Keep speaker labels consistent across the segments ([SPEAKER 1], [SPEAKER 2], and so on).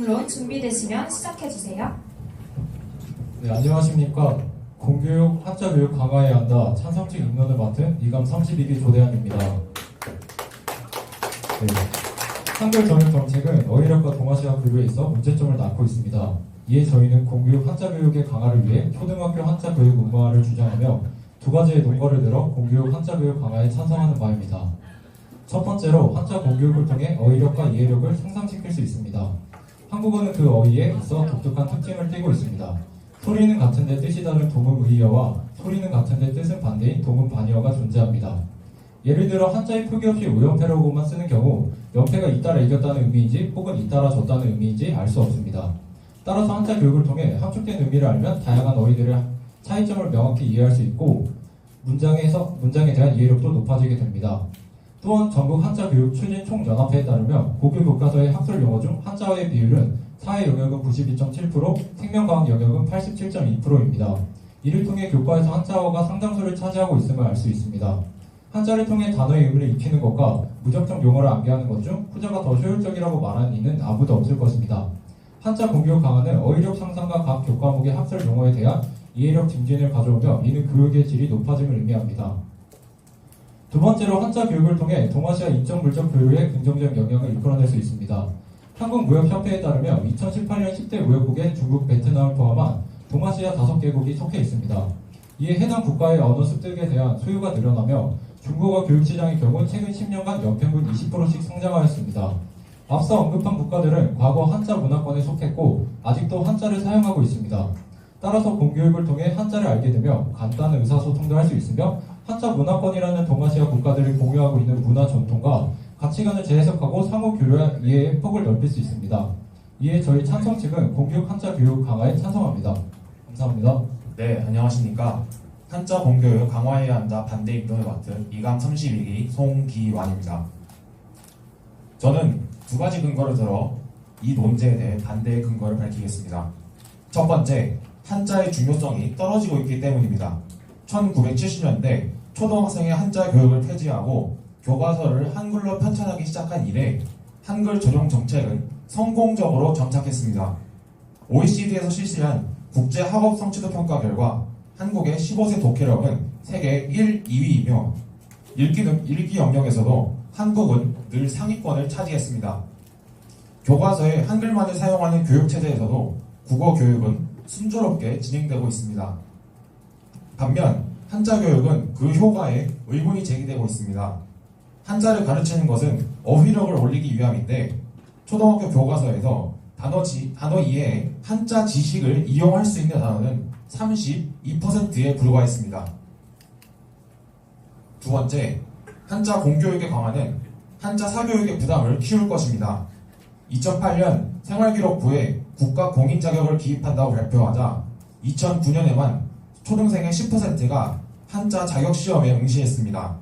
[SPEAKER 1] 질문론 준비되시면 시작해주세요.
[SPEAKER 2] 네, 안녕하십니까. 공교육, 한자교육 강화해야 한다. 찬성측 인론을 맡은 이감 32기 조대한입니다. 네. 한글 전용 정책은 어휘력과 동아시아 교육에 있어 문제점을 낳고 있습니다. 이에 저희는 공교육, 한자교육의 강화를 위해 초등학교 한자교육 문화화를 주장하며 두 가지의 논거를 들어 공교육, 한자교육 강화에 찬성하는 바입니다. 첫 번째로 한자 공교육을 통해 어휘력과 이해력을 향상시킬 수 있습니다. 한국어는 그 어휘에 있어 독특한 특징을 띠고 있습니다. 소리는 같은데 뜻이 다른 동음의어와 소리는 같은데 뜻은 반대인 동음반의어가 존재합니다. 예를 들어 한자의 표기 없이 우연패라고만 쓰는 경우 연패가 잇따라 이겼다는 의미인지 혹은 잇따라 졌다는 의미인지 알 수 없습니다. 따라서 한자 교육을 통해 함축된 의미를 알면 다양한 어휘들의 차이점을 명확히 이해할 수 있고 문장에 대한 이해력도 높아지게 됩니다. 또한 전국 한자교육 추진 총연합회에 따르면 고교 교과서의 학술 용어 중 한자어의 비율은 사회 영역은 92.7%, 생명과학 영역은 87.2%입니다. 이를 통해 교과에서 한자어가 상당수를 차지하고 있음을 알 수 있습니다. 한자를 통해 단어의 의미를 익히는 것과 무작정 용어를 암기하는 것 중 후자가 더 효율적이라고 말하는 이는 아무도 없을 것입니다. 한자 공교육 강화는 어휘력 향상과 각 교과목의 학술 용어에 대한 이해력 증진을 가져오며 이는 교육의 질이 높아짐을 의미합니다. 두 번째로 한자 교육을 통해 동아시아 인적 물적 교류에 긍정적 영향을 이끌어낼 수 있습니다. 한국무역협회에 따르면 2018년 10대 무역국에 중국, 베트남을 포함한 동아시아 5개국이 속해 있습니다. 이에 해당 국가의 언어 습득에 대한 수요가 늘어나며 중국어 교육시장의 경우 최근 10년간 연평균 20%씩 성장하였습니다. 앞서 언급한 국가들은 과거 한자 문화권에 속했고 아직도 한자를 사용하고 있습니다. 따라서 공교육을 통해 한자를 알게 되며 간단한 의사소통도 할 수 있으며 한자 문화권이라는 동아시아 국가들이 공유하고 있는 문화 전통과 가치관을 재해석하고 상호 교류와 이해의 폭을 넓힐 수 있습니다. 이에 저희 찬성 측은 공교육 한자 교육 강화에 찬성합니다. 감사합니다.
[SPEAKER 3] 네, 안녕하십니까. 한자 공교육 강화해야 한다 반대 입론을 맡은 이감 32기 송기완입니다. 저는 두 가지 근거를 들어 이 논제에 대해 반대의 근거를 밝히겠습니다. 첫 번째, 한자의 중요성이 떨어지고 있기 때문입니다. 1970년대 초등학생의 한자 교육을 폐지하고 교과서를 한글로 편찬하기 시작한 이래 한글 전용 정책은 성공적으로 정착했습니다. OECD에서 실시한 국제 학업 성취도 평가 결과 한국의 15세 독해력은 세계 1, 2위이며 읽기 영역에서도 한국은 늘 상위권을 차지했습니다. 교과서에 한글만을 사용하는 교육체제에서도 국어 교육은 순조롭게 진행되고 있습니다. 반면 한자 교육은 그 효과에 의문이 제기되고 있습니다. 한자를 가르치는 것은 어휘력을 올리기 위함인데 초등학교 교과서에서 단어 이외에 한자 지식을 이용할 수 있는 단어는 32%에 불과했습니다. 두 번째, 한자 공교육의 강화는 한자 사교육의 부담을 키울 것입니다. 2008년 생활기록부에 국가 공인 자격을 기입한다고 발표하자 2009년에만 초등생의 10%가 한자 자격시험에 응시했습니다.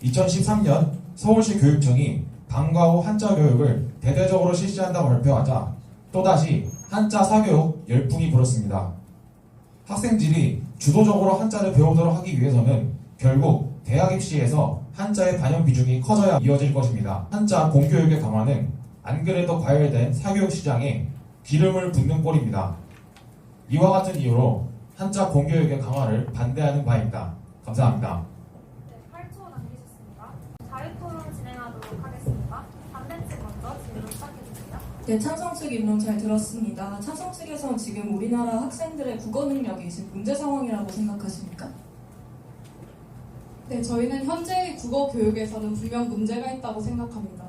[SPEAKER 3] 2013년 서울시 교육청이 방과 후 한자 교육을 대대적으로 실시한다고 발표하자 또다시 한자 사교육 열풍이 불었습니다. 학생들이 주도적으로 한자를 배우도록 하기 위해서는 결국 대학 입시에서 한자의 반영 비중이 커져야 이어질 것입니다. 한자 공교육의 강화는 안 그래도 과열된 사교육 시장에 기름을 붓는 꼴입니다. 이와 같은 이유로 한자 공교육의 강화를 반대하는 바입니다. 감사합니다.
[SPEAKER 1] 네, 8초 남기셨습니다. 자유토론 진행하도록 하겠습니다. 반대측 먼저 질문 시작해주세요.
[SPEAKER 4] 네, 찬성 측 입론 잘 들었습니다. 찬성 측에서는 지금 우리나라 학생들의 국어 능력이 지금 문제 상황이라고 생각하십니까?
[SPEAKER 5] 네, 저희는 현재의 국어 교육에서는 분명 문제가 있다고 생각합니다.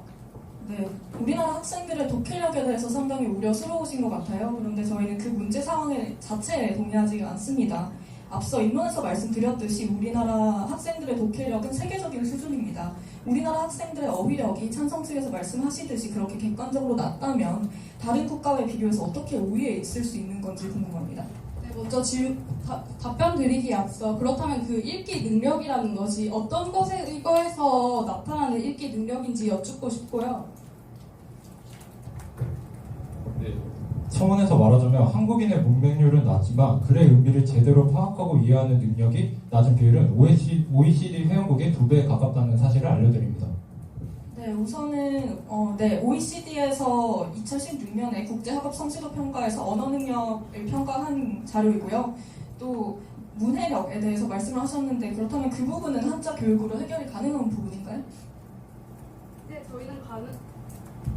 [SPEAKER 4] 네, 우리나라 학생들의 독해력에 대해서 상당히 우려스러우신 것 같아요. 그런데 저희는 그 문제 상황 자체에 동의하지 않습니다. 앞서 입론에서 말씀드렸듯이 우리나라 학생들의 독해력은 세계적인 수준입니다. 우리나라 학생들의 어휘력이 찬성 측에서 말씀하시듯이 그렇게 객관적으로 낮다면 다른 국가에 비교해서 어떻게 우위에 있을 수 있는 건지 궁금합니다.
[SPEAKER 5] 네, 먼저 답변 드리기에 앞서 그렇다면 그 읽기 능력이라는 것이 어떤 것에 의거해서 나타나는 읽기 능력인지 여쭙고 싶고요.
[SPEAKER 2] 네. 서문에서 말하자면 한국인의 문맹률은 낮지만 글의 의미를 제대로 파악하고 이해하는 능력이 낮은 비율은 OECD 회원국의 2배에 가깝다는 사실을 알려드립니다.
[SPEAKER 4] 네, 네, 우선은 OECD에서 2016년에 국제학업 성취도 평가에서 언어 능력을 평가한 자료이고요. 또 문해력에 대해서 말씀을 하셨는데 그렇다면 그 부분은 한자 교육으로 해결이 가능한 부분인가요?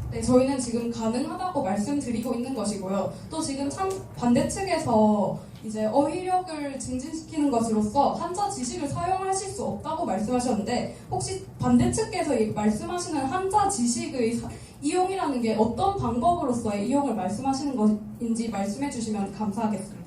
[SPEAKER 5] 네, 저희는 지금 가능하다고 말씀드리고 있는 것이고요. 또 지금 반대측에서 이제 어휘력을 증진시키는 것으로서 한자 지식을 사용하실 수 없다고 말씀하셨는데 혹시 반대측에서 말씀하시는 한자 지식의 이용이라는 게 어떤 방법으로서의 이용을 말씀하시는 것인지 말씀해 주시면 감사하겠습니다.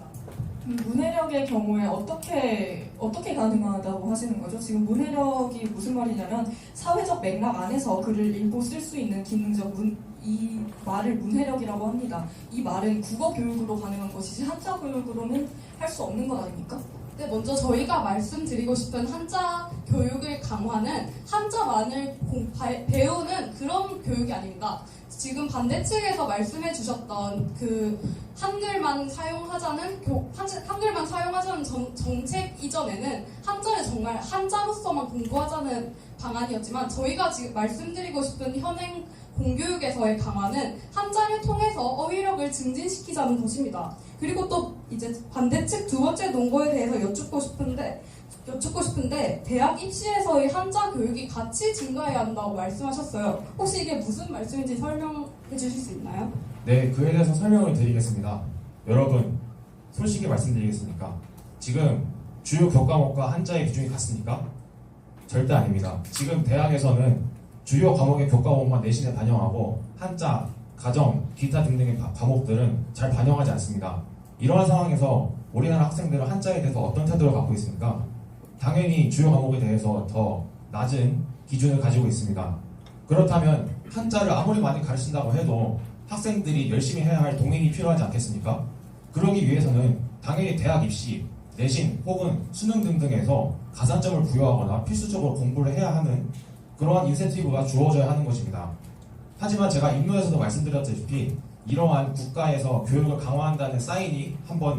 [SPEAKER 4] 문해력의 경우에 어떻게 가능하다고 하시는 거죠? 지금 문해력이 무슨 말이냐면 사회적 맥락 안에서 글을 읽고 쓸 수 있는 기능적 이 말을 문해력이라고 합니다. 이 말은 국어 교육으로 가능한 것이지 한자 교육으로는 할 수 없는 것 아닙니까?
[SPEAKER 5] 네, 먼저 저희가 말씀드리고 싶은 한자 교육을 강화는 한자만을 배우는 그런 교육이 아닙니다. 지금 반대측에서 말씀해 주셨던 그 한글만 사용하자는 정책 이전에는 한자를 정말 한자로서만 공부하자는 방안이었지만 저희가 지금 말씀드리고 싶은 현행 공교육에서의 강화는 한자를 통해서 어휘력을 증진시키자는 것입니다. 그리고 또 이제 반대측 두 번째 논거에 대해서 여쭙고 싶은데 대학 입시에서의 한자 교육이 같이 증가해야 한다고 말씀하셨어요. 혹시 이게 무슨 말씀인지 설명해 주실 수 있나요?
[SPEAKER 3] 네, 그에 대해서 설명을 드리겠습니다. 여러분, 솔직히 말씀드리겠습니까? 지금 주요 교과목과 한자의 비중이 같습니까? 절대 아닙니다. 지금 대학에서는 주요 과목의 교과목만 내신에 반영하고 한자, 가정, 기타 등등의 과목들은 잘 반영하지 않습니다. 이러한 상황에서 우리나라 학생들은 한자에 대해서 어떤 태도를 갖고 있습니까? 당연히 주요 과목에 대해서 더 낮은 기준을 가지고 있습니다. 그렇다면 한자를 아무리 많이 가르친다고 해도 학생들이 열심히 해야 할 동인이 필요하지 않겠습니까? 그러기 위해서는 당연히 대학 입시, 내신 혹은 수능 등등에서 가산점을 부여하거나 필수적으로 공부를 해야 하는 그러한 인센티브가 주어져야 하는 것입니다. 하지만 제가 입론에서도 말씀드렸다시피 이러한 국가에서 교육을 강화한다는 사인이 한번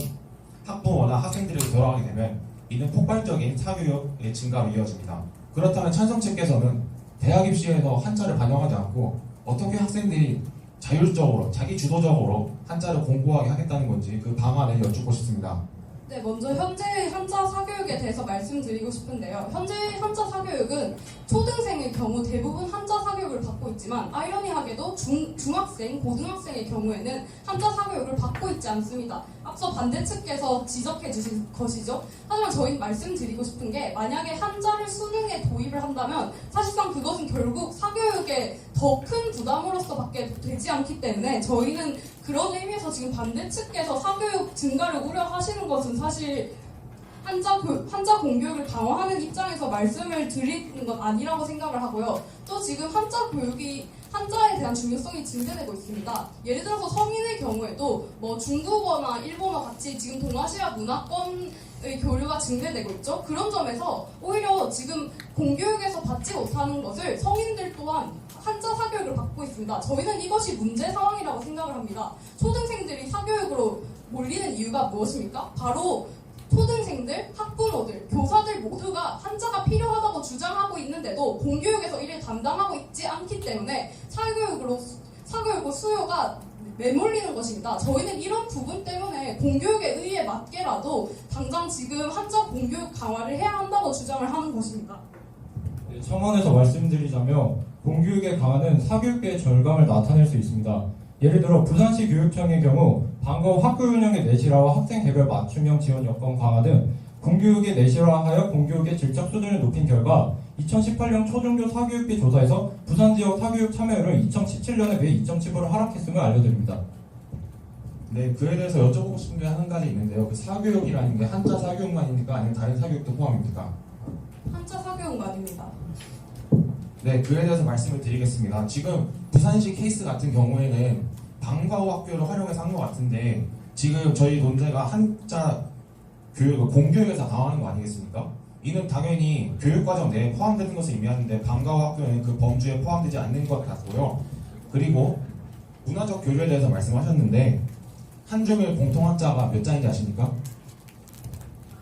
[SPEAKER 3] 학부모나 학생들에게 들어가게 되면 이는 폭발적인 사교육의 증가로 이어집니다. 그렇다면 찬성측께서는 대학 입시에서 한자를 반영하지 않고 어떻게 학생들이 자율적으로, 자기 주도적으로 한자를 공부하게 하겠다는 건지 그 방안을 여쭙고 싶습니다.
[SPEAKER 5] 네, 먼저 현재의 한자 사교육에 대해서 말씀드리고 싶은데요. 현재의 한자 사교육은 초등생의 경우 대부분 한자 사교육을 받고 있지만 아이러니하게도 중학생, 고등학생의 경우에는 한자 사교육을 받고 있지 않습니다. 앞서 반대측께서 지적해 주신 것이죠. 하지만 저희는 말씀드리고 싶은 게 만약에 한자를 수능에 도입을 한다면 사실상 그것은 결국 사교육에 더 큰 부담으로서밖에 되지 않기 때문에 저희는 그런 의미에서 지금 반대측께서 사교육 증가를 우려하시는 것은 사실 한자 공교육을 강화하는 입장에서 말씀을 드리는 건 아니라고 생각을 하고요. 또 지금 한자 교육이 한자에 대한 중요성이 증대되고 있습니다. 예를 들어서 성인의 경우에도 뭐 중국어나 일본어 같이 지금 동아시아 문화권의 교류가 증대되고 있죠. 그런 점에서 오히려 지금 공교육에서 받지 못하는 것을 성인들 또한 한자 사교육을 받고 있습니다. 저희는 이것이 문제 상황이라고 생각을 합니다. 초등생들이 사교육으로 몰리는 이유가 무엇입니까? 바로 초등생들, 학부모들, 교사들 모두가 한자가 필요하다고 주장하고 있는데도 공교육에서 이를 담당하고 있지 않기 때문에 사교육으로 수요가 매몰리는 것입니다. 저희는 이런 부분 때문에 공교육의 의의에 맞게라도 당장 지금 한자 공교육 강화를 해야 한다고 주장을 하는 것입니다.
[SPEAKER 2] 네, 청원에서 말씀드리자면 공교육의 강화는 사교육계의 절감을 나타낼 수 있습니다. 예를 들어 부산시 교육청의 경우 방과 후 학교 운영의 내실화와 학생 개별 맞춤형 지원 여건 강화 등 공교육의 내실화하여 공교육의 질적 수준을 높인 결과 2018년 초중교 사교육비 조사에서 부산 지역 사교육 참여율은 2017년에 비해 2.7% 하락했음을 알려드립니다.
[SPEAKER 3] 네, 그에 대해서 여쭤보고 싶은 게 한 가지 있는데요. 그 사교육이라는 게 한자 사교육만입니까? 아니면 다른 사교육도 포함입니까?
[SPEAKER 5] 한자 사교육만입니다.
[SPEAKER 3] 네, 그에 대해서 말씀을 드리겠습니다. 지금 부산시 케이스 같은 경우에는 방과 후 학교를 활용해서 한 것 같은데 지금 저희 논제가 한자 교육을 공교육에서 강화하는 거 아니겠습니까? 이는 당연히 교육과정 내에 포함되는 것을 의미하는데 방과 후 학교는 그 범주에 포함되지 않는 것 같고요. 그리고 문화적 교류에 대해서 말씀하셨는데 한중일 공통 한자가 몇 자인지 아십니까?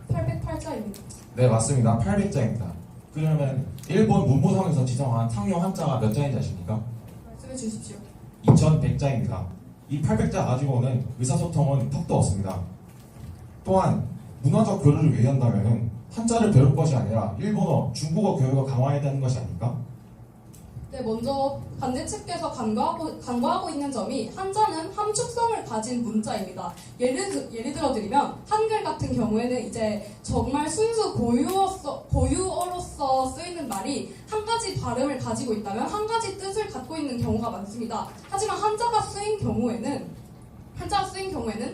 [SPEAKER 5] 808자입니다.
[SPEAKER 3] 네, 맞습니다. 800자입니다. 그러면 일본 문부성에서 지정한 상용 한자가 몇 자인지 아십니까?
[SPEAKER 5] 말씀해 주십시오.
[SPEAKER 3] 2100자입니다. 이 800자 가지고는 의사소통은 턱도 없습니다. 또한 문화적 교류를 위한다면 한자를 배울 것이 아니라 일본어, 중국어 교육을 강화해야 되는 것이 아닙니까?
[SPEAKER 5] 네, 먼저 반대측께서 간과하고 있는 점이 한자는 함축성을 가진 문자입니다. 예를 들어 드리면 한글 같은 경우에는 이제 정말 순수 고유어로서 쓰이는 말이 한 가지 발음을 가지고 있다면 한 가지 뜻을 갖고 있는 경우가 많습니다. 하지만 한자가 쓰인 경우에는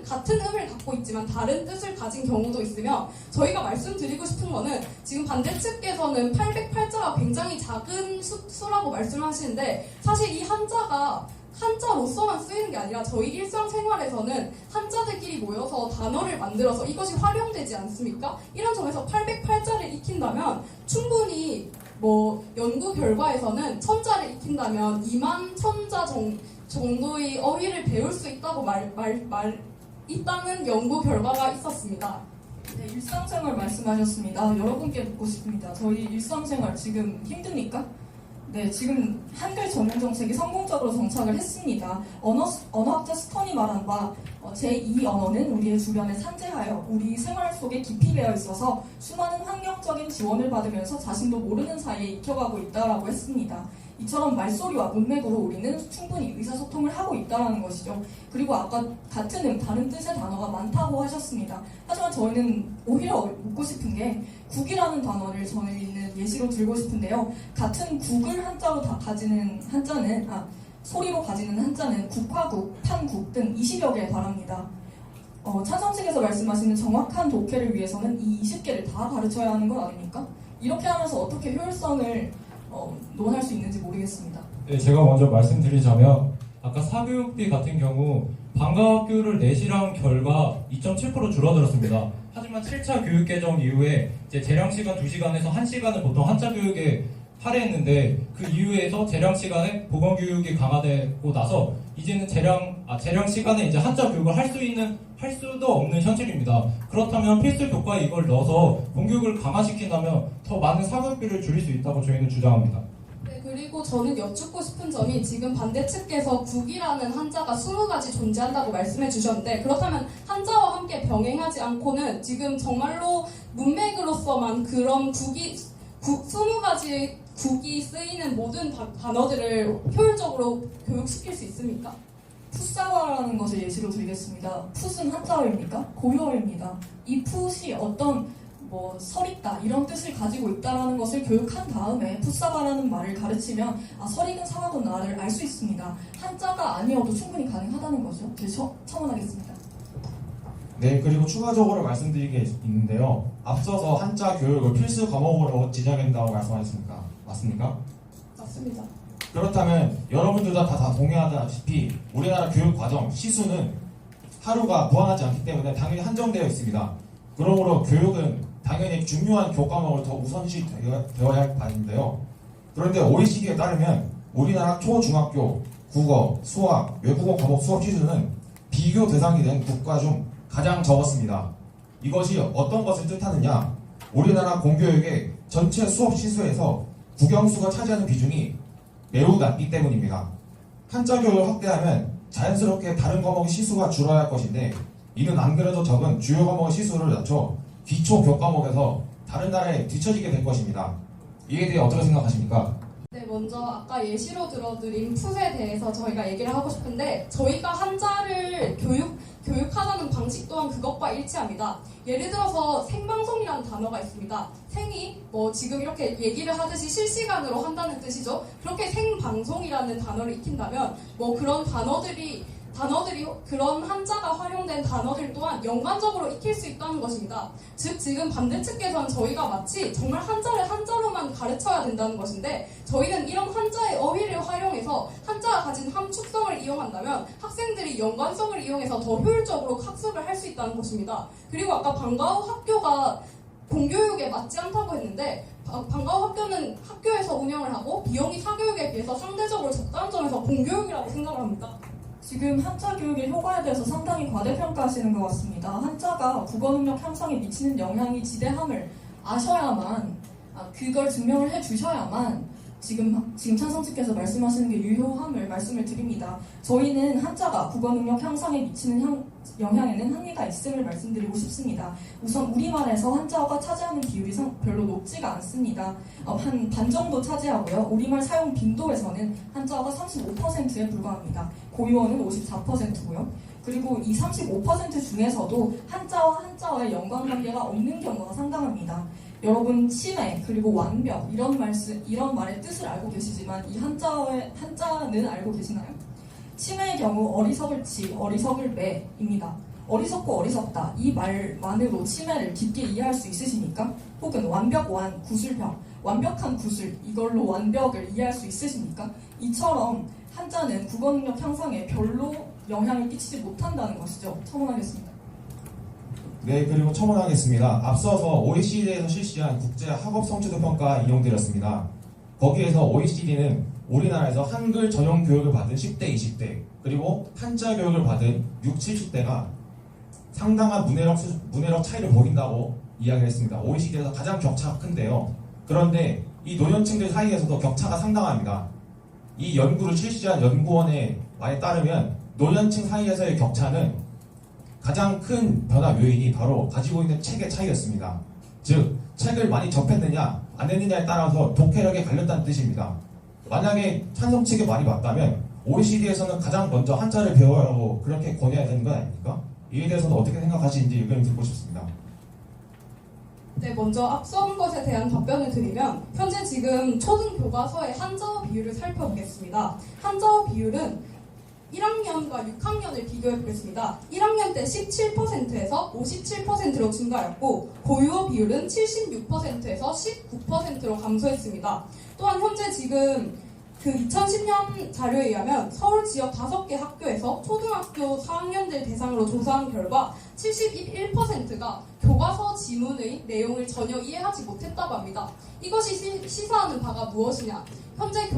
[SPEAKER 5] 같은 음을 갖고 있지만 다른 뜻을 가진 경우도 있으며 저희가 말씀드리고 싶은 거는 지금 반대측께서는 808자가 굉장히 작은 수라고 말씀하시는데 사실 이 한자가 한자로서만 쓰이는 게 아니라 저희 일상생활에서는 한자들끼리 모여서 단어를 만들어서 이것이 활용되지 않습니까? 이런 점에서 808자를 익힌다면 충분히 연구 결과에서는 1000자를 익힌다면 2만 1000자 정도의 어휘를 배울 수 있다고 있다는 연구 결과가 있었습니다.
[SPEAKER 4] 네, 일상생활 말씀하셨습니다. 여러분께 묻고 싶습니다. 저희 일상생활 지금 힘듭니까? 네, 지금 한글 전문 정책이 성공적으로 정착을 했습니다. 언어학자 스턴이 말한 바 제2 언어는 우리의 주변에 산재하여 우리 생활 속에 깊이 배어 있어서 수많은 환경적인 지원을 받으면서 자신도 모르는 사이에 익혀가고 있다라고 했습니다. 이처럼 말소리와 문맥으로 우리는 충분히 의사소통을 하고 있다는 것이죠. 그리고 아까 같은 다른 뜻의 단어가 많다고 하셨습니다. 하지만 저희는 오히려 묻고 싶은 게 국이라는 단어를 저는 있는 예시로 들고 싶은데요. 같은 국을 한자로 다 가지는 한자는 소리로 가지는 한자는 국화국, 판국 등 20여 개에 달합니다. 찬성측에서 말씀하시는 정확한 독해를 위해서는 이 20개를 다 가르쳐야 하는 건 아닙니까? 이렇게 하면서 어떻게 효율성을 논할 수 있는지 모르겠습니다.
[SPEAKER 2] 네, 제가 먼저 말씀드리자면 아까 사교육비 같은 경우 방과학교를 내실한 결과 2.7% 줄어들었습니다. 하지만 7차 교육 개정 이후에 이제 재량 시간 2시간에서 1시간을 보통 한자 교육에 할애했는데 그 이후에서 재량 시간에 보건 교육이 강화되고 나서 이제는 재량 시간에 이제 한자 교육을 할 수도 없는 현실입니다. 그렇다면 필수 교과에 이걸 넣어서 공교육을 강화시킨다면 더 많은 사교육비를 줄일 수 있다고 저희는 주장합니다.
[SPEAKER 5] 네, 그리고 저는 여쭙고 싶은 점이 지금 반대측께서 국이라는 한자가 20가지 존재한다고 말씀해 주셨는데 그렇다면 한자와 함께 병행하지 않고는 지금 정말로 문맥으로서만 그런 20가지 국이 쓰이는 모든 단어들을 효율적으로 교육시킬 수 있습니까?
[SPEAKER 4] 풋사과라는 것을 예시로 드리겠습니다. 풋은 한자어입니까? 고유어입니다. 이 풋이 어떤 설익다 이런 뜻을 가지고 있다라는 것을 교육한 다음에 풋사과라는 말을 가르치면 설익은 사과도 나를 알 수 있습니다. 한자가 아니어도 충분히 가능하다는 거죠. 첨언하겠습니다.
[SPEAKER 3] 네, 그리고 추가적으로 말씀드릴 게 있는데요. 앞서서 한자 교육을 필수 과목으로 지정한다고 말씀하셨습니까? 맞습니까?
[SPEAKER 5] 맞습니다.
[SPEAKER 3] 그렇다면 여러분들도 다 동의하다시피 우리나라 교육 과정 시수는 하루가 무한하지 않기 때문에 당연히 한정되어 있습니다. 그러므로 교육은 당연히 중요한 교과목을 더 우선시 되어야 할 바인데요. 그런데 OECD에 따르면 우리나라 초중학교 국어, 수학, 외국어 과목 수업 시수는 비교 대상이 된 국가 중 가장 적었습니다. 이것이 어떤 것을 뜻하느냐? 우리나라 공교육의 전체 수업 시수에서 국영수가 차지하는 비중이 매우 낮기 때문입니다. 한자 교육을 확대하면 자연스럽게 다른 과목의 시수가 줄어야 할 것인데 이는 안 그래도 적은 주요 과목의 시수를 낮춰 기초 교과목에서 다른 나라에 뒤처지게 될 것입니다. 이에 대해 어떻게 생각하십니까?
[SPEAKER 5] 네, 먼저 아까 예시로 들어드린 풋에 대해서 저희가 얘기를 하고 싶은데 저희가 한자를 교육하자는 방식 또한 그것과 일치합니다. 예를 들어서 생방송이라는 단어가 있습니다. 생이 지금 이렇게 얘기를 하듯이 실시간으로 한다는 뜻이죠. 그렇게 생방송이라는 단어를 익힌다면 그런 단어들이 그런 한자가 활용된 단어들 또한 연관적으로 익힐 수 있다는 것입니다. 즉 지금 반대측에서는 저희가 마치 정말 한자를 한자로만 가르쳐야 된다는 것인데 저희는 이런 한자의 어휘를 활용해서 한자가 가진 함축성을 이용한다면 학생들이 연관성을 이용해서 더 효율적으로 학습을 할 수 있다는 것입니다. 그리고 아까 방과후 학교가 공교육에 맞지 않다고 했는데 방과후 학교는 학교에서 운영을 하고 비용이 사교육에 비해서 상대적으로 적다는 점에서 공교육이라고 생각을 합니다.
[SPEAKER 4] 지금 한자 교육의 효과에 대해서 상당히 과대평가하시는 것 같습니다. 한자가 국어 능력 향상에 미치는 영향이 지대함을 아셔야만 그걸 증명을 해주셔야만 지금 찬성 측께서 말씀하시는 게 유효함을 말씀을 드립니다. 저희는 한자가 국어 능력 향상에 미치는 영향에는 한계가 있음을 말씀드리고 싶습니다. 우선 우리말에서 한자어가 차지하는 비율이 별로 높지가 않습니다. 한 반 정도 차지하고요. 우리말 사용 빈도에서는 한자어가 35%에 불과합니다. 고유어는 54%고요. 그리고 이 35% 중에서도 한자와 한자어의 연관관계가 없는 경우가 상당합니다. 여러분 치매 그리고 완벽 이런 말의 뜻을 알고 계시지만 이 한자는 알고 계시나요? 치매의 경우 어리석을 치, 어리석을 매입니다. 어리석고 어리석다 이 말만으로 치매를 깊게 이해할 수 있으십니까? 혹은 완벽완, 구술병, 완벽한 구술 이걸로 완벽을 이해할 수 있으십니까? 이처럼 한자는 국어 능력 향상에 별로 영향을 끼치지 못한다는 것이죠. 첨언하겠습니다.
[SPEAKER 3] 네, 그리고 첨언하겠습니다. 앞서서 OECD에서 실시한 국제 학업 성취도 평가 인용드렸습니다. 거기에서 OECD는 우리나라에서 한글 전용 교육을 받은 10대, 20대, 그리고 한자 교육을 받은 60, 70대가 상당한 문해력 차이를 보인다고 이야기를 했습니다. OECD에서 가장 격차가 큰데요. 그런데 이 노년층들 사이에서도 격차가 상당합니다. 이 연구를 실시한 연구원의 말에 따르면 노년층 사이에서의 격차는 가장 큰 변화 요인이 바로 가지고 있는 책의 차이였습니다. 즉, 책을 많이 접했느냐, 안 했느냐에 따라서 독해력에 갈렸다는 뜻입니다. 만약에 찬성 측의 말이 맞다면 OECD에서는 가장 먼저 한자를 배워라고 그렇게 권해야 되는 건 아닙니까? 이에 대해서는 어떻게 생각하시는지 의견을 듣고 싶습니다.
[SPEAKER 5] 네, 먼저 앞선 것에 대한 답변을 드리면 현재 지금 초등 교과서의 한자어 비율을 살펴보겠습니다. 한자어 비율은 1학년과 6학년을 비교해 보겠습니다. 1학년 때 17%에서 57%로 증가했고 고유어 비율은 76%에서 19%로 감소했습니다. 또한 현재 지금 그 2010년 자료에 의하면 서울 지역 5개 학교에서 초등학교 4학년들 대상으로 조사한 결과 71%가 교과서 지문의 내용을 전혀 이해하지 못했다고 합니다. 이것이 시사하는 바가 무엇이냐? 현재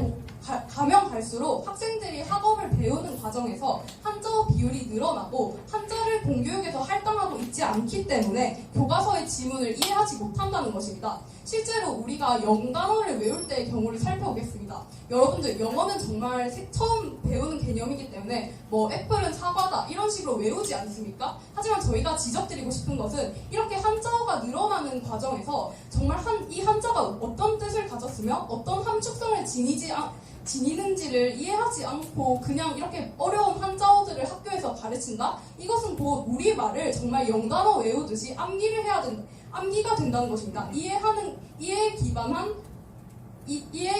[SPEAKER 5] 가면 갈수록 학생들이 학업을 배우는 과정에서 한자어 비율이 늘어나고 한자를 공교육에서 할당하고 있지 않기 때문에 교과서의 지문을 이해하지 못한다는 것입니다. 실제로 우리가 영단어를 외울 때의 경우를 살펴보겠습니다. 여러분들 영어는 정말 처음 배우는 개념이기 때문에 뭐 애플은 사과다 이런 식으로 외우지 않습니까? 하지만 저희가 지적드리고 싶은 것은 이렇게 한자어가 늘어나는 과정에서 정말 이 한자가 어떤 뜻을 가졌으며 어떤 함축성을 지니는지를 이해하지 않고 그냥 이렇게 어려운 한자어들을 학교에서 가르친다? 이것은 곧 우리말을 정말 영단어 외우듯이 암기가 된다는 것입니다. 이해에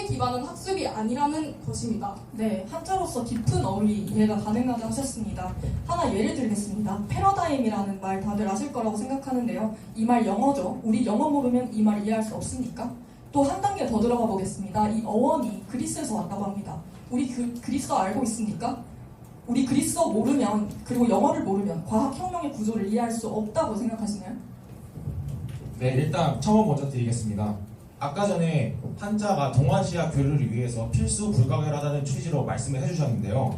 [SPEAKER 5] 기반한 학습이 아니라는 것입니다.
[SPEAKER 4] 네, 한자로서 깊은 어휘 이해가 가능하다 하셨습니다. 하나 예를 들겠습니다. 패러다임이라는 말 다들 아실 거라고 생각하는데요. 이 말 영어죠. 우리 영어 모르면 이 말 이해할 수 없습니까? 또 한 단계 더 들어가 보겠습니다. 이 어원이 그리스에서 왔다고 합니다. 우리 그리스어 알고 있습니까? 우리 그리스어 모르면 그리고 영어를 모르면 과학혁명의 구조를 이해할 수 없다고 생각하시나요?
[SPEAKER 3] 네, 일단 첨언 먼저 드리겠습니다. 아까 전에 한자가 동아시아 교류를 위해서 필수 불가결하다는 취지로 말씀을 해주셨는데요.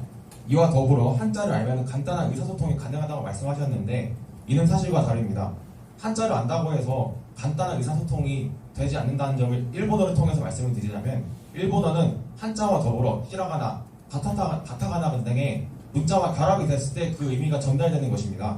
[SPEAKER 3] 이와 더불어 한자를 알면 간단한 의사소통이 가능하다고 말씀하셨는데 이는 사실과 다릅니다. 한자를 안다고 해서 간단한 의사소통이 되지 않는다는 점을 일본어를 통해서 말씀을 드리자면 일본어는 한자와 더불어 히라가나, 가타카나 등의 문자와 결합이 됐을 때 그 의미가 전달되는 것입니다.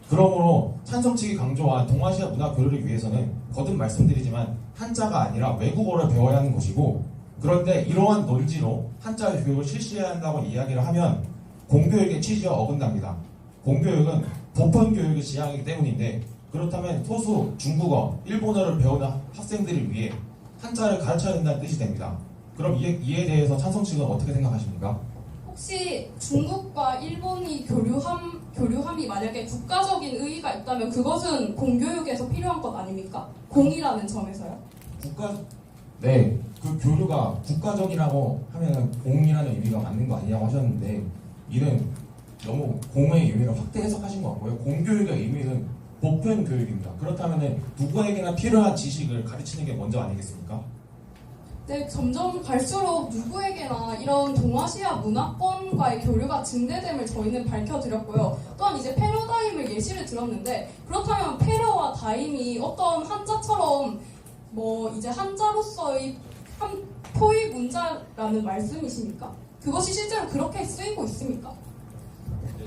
[SPEAKER 3] 그러므로 찬성 측이 강조한 동아시아 문화 교류를 위해서는 거듭 말씀드리지만 한자가 아니라 외국어를 배워야 하는 것이고 그런데 이러한 논지로 한자 교육을 실시해야 한다고 이야기를 하면 공교육의 취지와 어긋납니다. 공교육은 보편 교육의 지향이기 때문인데 그렇다면 소수 중국어, 일본어를 배우는 학생들을 위해 한자를 가르쳐야 된다는 뜻이 됩니다. 그럼 이에 대해서 찬성 측은 어떻게 생각하십니까?
[SPEAKER 5] 혹시 중국과 일본이 교류함이 만약에 국가적인 의의가 있다면 그것은 공교육에서 필요한 것 아닙니까? 공이라는 점에서요?
[SPEAKER 3] 네, 그 교류가 국가적이라고 하면 공이라는 의미가 맞는 거 아니냐고 하셨는데 이는 너무 공의 의미를 확대 해석하신 것 같고요. 공교육의 의미는 보편 교육입니다. 그렇다면 누구에게나 필요한 지식을 가르치는 게 먼저 아니겠습니까?
[SPEAKER 5] 네, 점점 갈수록 누구에게나 이런 동아시아 문화권과의 교류가 증대됨을 저희는 밝혀드렸고요. 또한 이제 패러다임을 예시를 들었는데 그렇다면 패러와 다임이 어떤 한자처럼 뭐 이제 한자로서의 토익 문자라는 말씀이십니까? 그것이 실제로 그렇게 쓰이고 있습니까?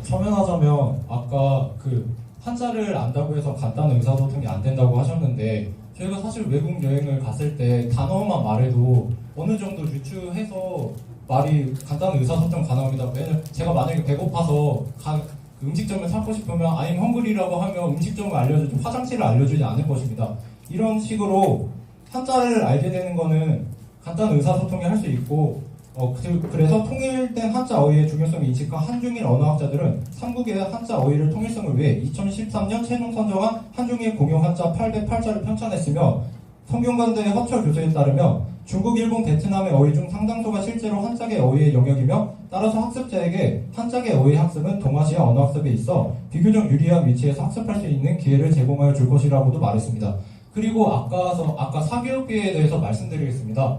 [SPEAKER 2] 첨언하자면 아까 그 한자를 안다고 해서 간단한 의사소통이 안 된다고 하셨는데 저희가 사실 외국 여행을 갔을 때 단어만 말해도 어느 정도 유추해서 말이 간단한 의사소통 가능합니다. 왜냐면 제가 만약에 배고파서 그 음식점을 찾고 싶으면 I'm hungry라고 하면 음식점을 알려주지 화장실을 알려주지 않을 것입니다. 이런 식으로 한자를 알게 되는 거는 간단한 의사소통이 할 수 있고 그래서 통일된 한자 어휘의 중요성을 인식한 한중일 언어학자들은 삼국의 한자 어휘를 통일성을 위해 2013년 최종 선정한 한중일 공용 한자 808자를 편찬했으며 성균관대의 허철 교수에 따르면 중국, 일본, 베트남의 어휘 중 상당수가 실제로 한자계 어휘의 영역이며 따라서 학습자에게 한자계 어휘 학습은 동아시아 언어학습에 있어 비교적 유리한 위치에서 학습할 수 있는 기회를 제공하여 줄 것이라고도 말했습니다. 그리고 아까 사교육비에 대해서 말씀드리겠습니다.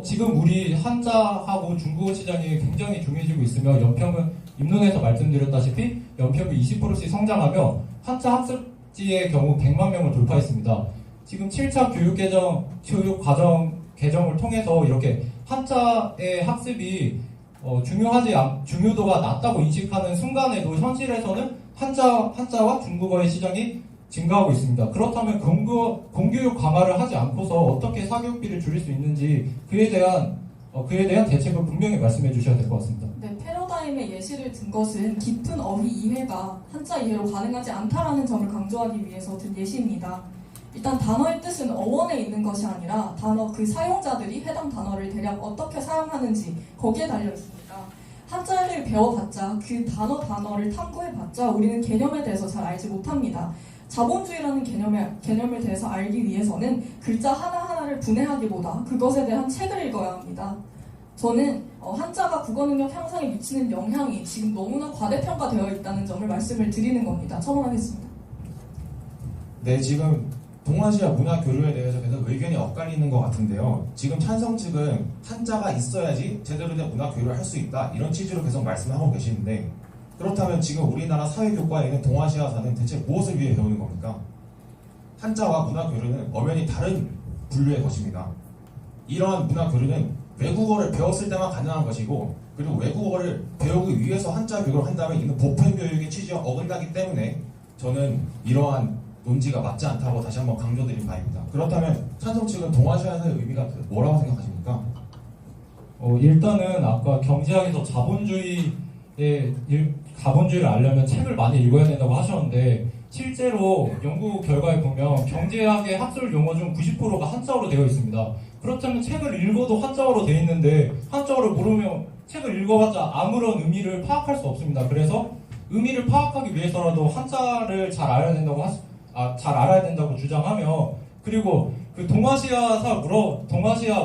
[SPEAKER 2] 지금 우리 한자하고 중국어 시장이 굉장히 중요해지고 있으며 연평은 입론에서 말씀드렸다시피 연평이 20%씩 성장하며 한자 학습지의 경우 100만 명을 돌파했습니다. 지금 7차 교육과정 개정을 통해서 이렇게 한자의 학습이 중요도가 낮다고 인식하는 순간에도 현실에서는 한자와 중국어의 시장이 증가하고 있습니다. 그렇다면 공교육 강화를 하지 않고서 어떻게 사교육비를 줄일 수 있는지 그에 대한 대책을 분명히 말씀해 주셔야 될 것 같습니다.
[SPEAKER 4] 네, 패러다임의 예시를 든 것은 깊은 어휘 이해가 한자 이해로 가능하지 않다라는 점을 강조하기 위해서 든 예시입니다. 일단 단어의 뜻은 어원에 있는 것이 아니라 단어 그 사용자들이 해당 단어를 대략 어떻게 사용하는지 거기에 달려 있습니다. 한자를 배워봤자 그 단어를 탐구해봤자 우리는 개념에 대해서 잘 알지 못합니다. 자본주의라는 개념에 대해서 알기 위해서는 글자 하나하나를 분해하기보다 그것에 대한 책을 읽어야 합니다. 저는 한자가 국어 능력 향상에 미치는 영향이 지금 너무나 과대평가되어 있다는 점을 말씀을 드리는 겁니다. 첨언하겠습니다.
[SPEAKER 3] 네, 지금 동아시아 문화 교류에 대해서 계속 의견이 엇갈리는 것 같은데요. 지금 찬성 측은 한자가 있어야지 제대로 된 문화 교류를 할 수 있다 이런 취지로 계속 말씀하고 계시는데 그렇다면 지금 우리나라 사회교과에 있는 동아시아사는 대체 무엇을 위해 배우는 겁니까? 한자와 문화 교류는 엄연히 다른 분류의 것입니다. 이러한 문화 교류는 외국어를 배웠을 때만 가능한 것이고 그리고 외국어를 배우기 위해서 한자 교육을 한다면 이는 보편 교육의 취지와 어긋나기 때문에 저는 이러한 논지가 맞지 않다고 다시 한번 강조드린 바입니다. 그렇다면 찬성 측은 동아시아사의 의미가 뭐라고 생각하십니까?
[SPEAKER 2] 일단은 아까 경제학에서 자본주의를 알려면 책을 많이 읽어야 된다고 하셨는데 실제로 연구 결과에 보면 경제학의 학술 용어 중 90%가 한자어로 되어 있습니다. 그렇다면 책을 읽어도 한자어로 되어 있는데 한자어를 모르면 책을 읽어봤자 아무런 의미를 파악할 수 없습니다. 그래서 의미를 파악하기 위해서라도 한자를 잘 알아야 된다고 주장하며 그리고 그 동아시아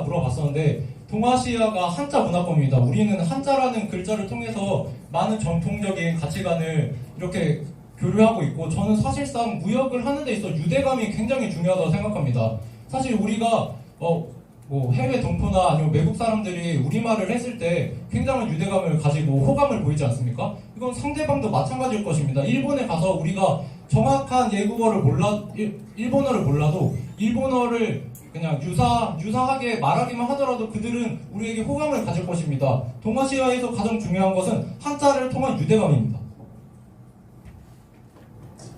[SPEAKER 2] 물어봤었는데 동아시아가 한자 문화권입니다. 우리는 한자라는 글자를 통해서 많은 전통적인 가치관을 이렇게 교류하고 있고 저는 사실상 무역을 하는 데 있어 유대감이 굉장히 중요하다고 생각합니다. 사실 우리가 해외 동포나 아니면 외국 사람들이 우리말을 했을 때 굉장한 유대감을 가지고 호감을 보이지 않습니까? 이건 상대방도 마찬가지일 것입니다. 일본에 가서 우리가 정확한 일본어를 몰라도 일본어를 그냥 유사하게 말하기만 하더라도 그들은 우리에게 호감을 가질 것입니다. 동아시아에서 가장 중요한 것은 한자를 통한 유대감입니다.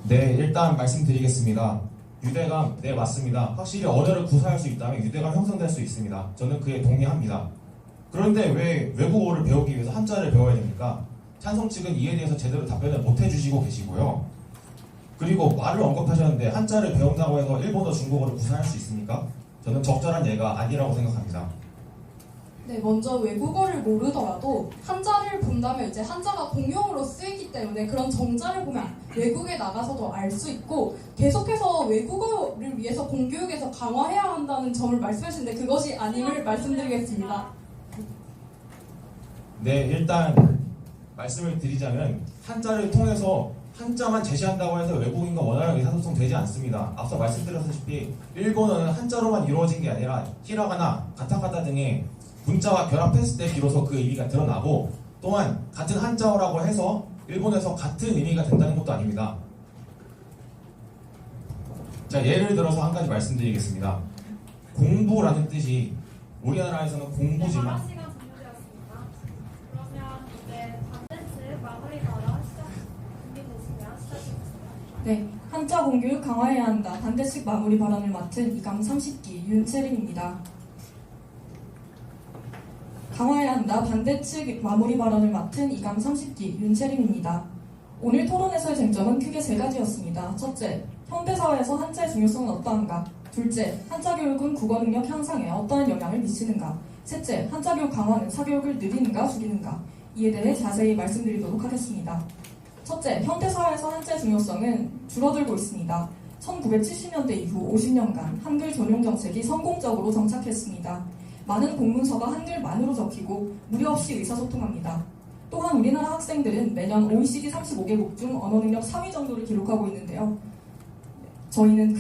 [SPEAKER 3] 네, 일단 말씀드리겠습니다. 유대감, 네 맞습니다. 확실히 언어를 구사할 수 있다면 유대감 형성될 수 있습니다. 저는 그에 동의합니다. 그런데 왜 외국어를 배우기 위해서 한자를 배워야 됩니까? 찬성 측은 이에 대해서 제대로 답변을 못 해주시고 계시고요. 그리고 말을 언급하셨는데 한자를 배운다고 해서 일본어, 중국어를 구사할 수 있습니까? 저는 적절한 예가 아니라고 생각합니다.
[SPEAKER 5] 네, 먼저 외국어를 모르더라도 한자를 본다면 이제 한자가 공용어로 쓰이기 때문에 그런 정자를 보면 외국에 나가서도 알 수 있고 계속해서 외국어를 위해서 공교육에서 강화해야 한다는 점을 말씀하시는데 그것이 아님을 말씀드리겠습니다.
[SPEAKER 3] 네, 일단 말씀을 드리자면 한자를 통해서 한자만 제시한다고 해서 외국인과 원활한 의사소통 되지 않습니다. 앞서 말씀드렸다시피 일본어는 한자로만 이루어진 게 아니라 히라가나, 가타카타 등의 문자와 결합했을 때 비로소 그 의미가 드러나고 또한 같은 한자어라고 해서 일본에서 같은 의미가 된다는 것도 아닙니다. 자, 예를 들어서 한 가지 말씀드리겠습니다. 공부라는 뜻이 우리나라에서는 공부지만
[SPEAKER 1] 발언 시간 종료되었습니다. 그러면 이제 반대측 마무리 발언 준비되시면 시작해주세요.
[SPEAKER 4] 네, 한자 공교육 강화해야 한다. 반대측 마무리 발언을 맡은 이강 30기 윤채림입니다. 강화해야 한다. 반대측 마무리 발언을 맡은 이강 30기 윤채림입니다. 오늘 토론에서의 쟁점은 크게 세 가지였습니다. 첫째, 현대사회에서 한자의 중요성은 어떠한가? 둘째, 한자 교육은 국어 능력 향상에 어떠한 영향을 미치는가? 셋째, 한자 교육 강화는 사교육을 늘리는가 줄이는가? 이에 대해 자세히 말씀드리도록 하겠습니다. 첫째, 현대사회에서 한자의 중요성은 줄어들고 있습니다. 1970년대 이후 50년간 한글 전용 정책이 성공적으로 정착했습니다. 많은 공문서가 한글만으로 적히고 무료 없이 의사소통합니다. 또한 우리나라 학생들은 매년 OECD 35개국 중 언어 능력 3위 정도를 기록하고 있는데요. 저희는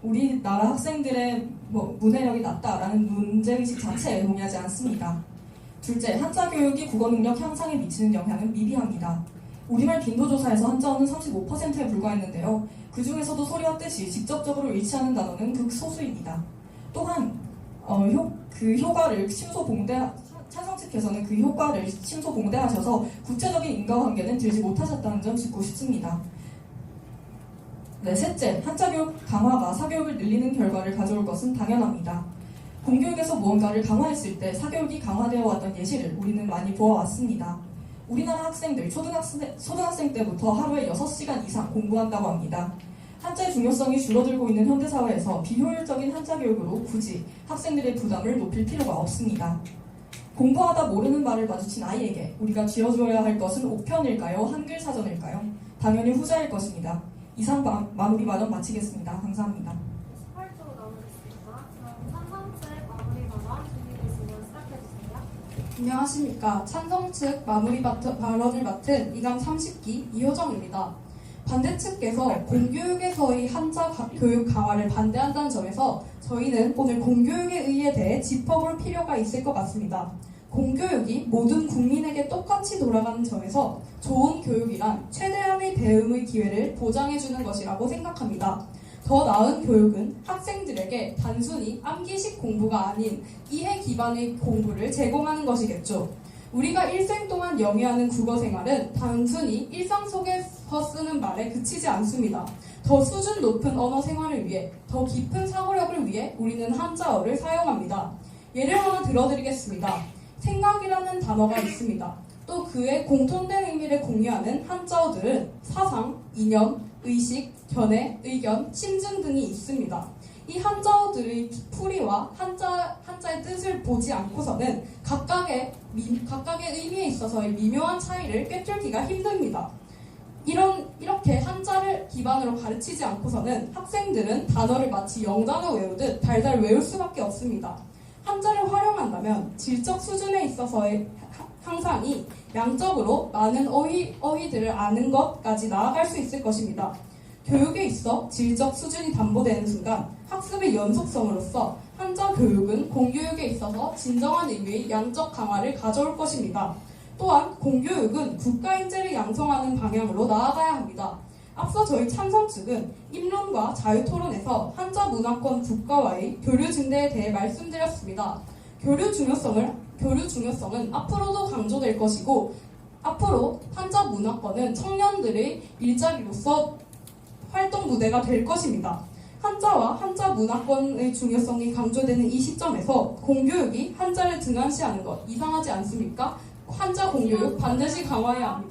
[SPEAKER 4] 우리나라 학생들의 문해력이 낮다라는 문제의식 자체에 동의하지 않습니다. 둘째, 한자 교육이 국어 능력 향상에 미치는 영향은 미비합니다. 우리말 빈도조사에서 한자어는 35%에 불과했는데요. 그 중에서도 소리와 뜻이 직접적으로 일치하는 단어는 극소수입니다. 또한 그 효과를 찬성 측에서는 그 효과를 심소봉대하셔서 구체적인 인과관계는 들지 못하셨다는 점 짚고 싶습니다. 네, 셋째, 한자 교육 강화가 사교육을 늘리는 결과를 가져올 것은 당연합니다. 공교육에서 무언가를 강화했을 때 사교육이 강화되어 왔던 예시를 우리는 많이 보아왔습니다. 우리나라 학생들 초등학생 때부터 하루에 6시간 이상 공부한다고 합니다. 한자의 중요성이 줄어들고 있는 현대사회에서 비효율적인 한자 교육으로 굳이 학생들의 부담을 높일 필요가 없습니다. 공부하다 모르는 말을 마주친 아이에게 우리가 쥐어줘야 할 것은 옥편일까요? 한글 사전일까요? 당연히 후자일 것입니다. 이상 마무리 발언 마치겠습니다. 감사합니다.
[SPEAKER 1] 18초 남았습니다. 그럼 찬성측 마무리 발언 준비되시면 시작해주세요.
[SPEAKER 5] 안녕하십니까. 찬성 측 마무리 발언을 맡은 이강 30기 이효정입니다. 반대 측께서 공교육에서의 한자 교육 강화를 반대한다는 점에서 저희는 오늘 공교육의 의의에 대해 짚어볼 필요가 있을 것 같습니다. 공교육이 모든 국민에게 똑같이 돌아가는 점에서 좋은 교육이란 최대한의 배움의 기회를 보장해주는 것이라고 생각합니다. 더 나은 교육은 학생들에게 단순히 암기식 공부가 아닌 이해 기반의 공부를 제공하는 것이겠죠. 우리가 일생 동안 영위하는 국어 생활은 단순히 일상 속에서 쓰는 말에 그치지 않습니다. 더 수준 높은 언어 생활을 위해, 더 깊은 사고력을 위해 우리는 한자어를 사용합니다. 예를 하나 들어드리겠습니다. 생각이라는 단어가 있습니다. 또 그의 공통된 의미를 공유하는 한자어들은 사상, 이념, 의식, 견해, 의견, 심증 등이 있습니다. 이 한자어들의 풀이와 한자의 뜻을 보지 않고서는 각각의 의미에 있어서의 미묘한 차이를 꿰뚫기가 힘듭니다. 이렇게 한자를 기반으로 가르치지 않고서는 학생들은 단어를 마치 영단어 외우듯 달달 외울 수밖에 없습니다. 한자를 활용한다면 질적 수준에 있어서의 향상이 양적으로 많은 어휘들을 아는 것까지 나아갈 수 있을 것입니다. 교육에 있어 질적 수준이 담보되는 순간 학습의 연속성으로서 한자 교육은 공교육에 있어서 진정한 의미의 양적 강화를 가져올 것입니다. 또한 공교육은 국가인재를 양성하는 방향으로 나아가야 합니다. 앞서 저희 찬성 측은 입론과 자유토론에서 한자 문화권 국가와의 교류 증대에 대해 말씀드렸습니다. 교류 중요성은 앞으로도 강조될 것이고 앞으로 한자 문화권은 청년들의 일자리로서 활동 무대가 될 것입니다. 한자와 한자 문화권의 중요성이 강조되는 이 시점에서 공교육이 한자를 등한시하는 것 이상하지 않습니까? 한자 공교육 반드시 강화해야 합니다.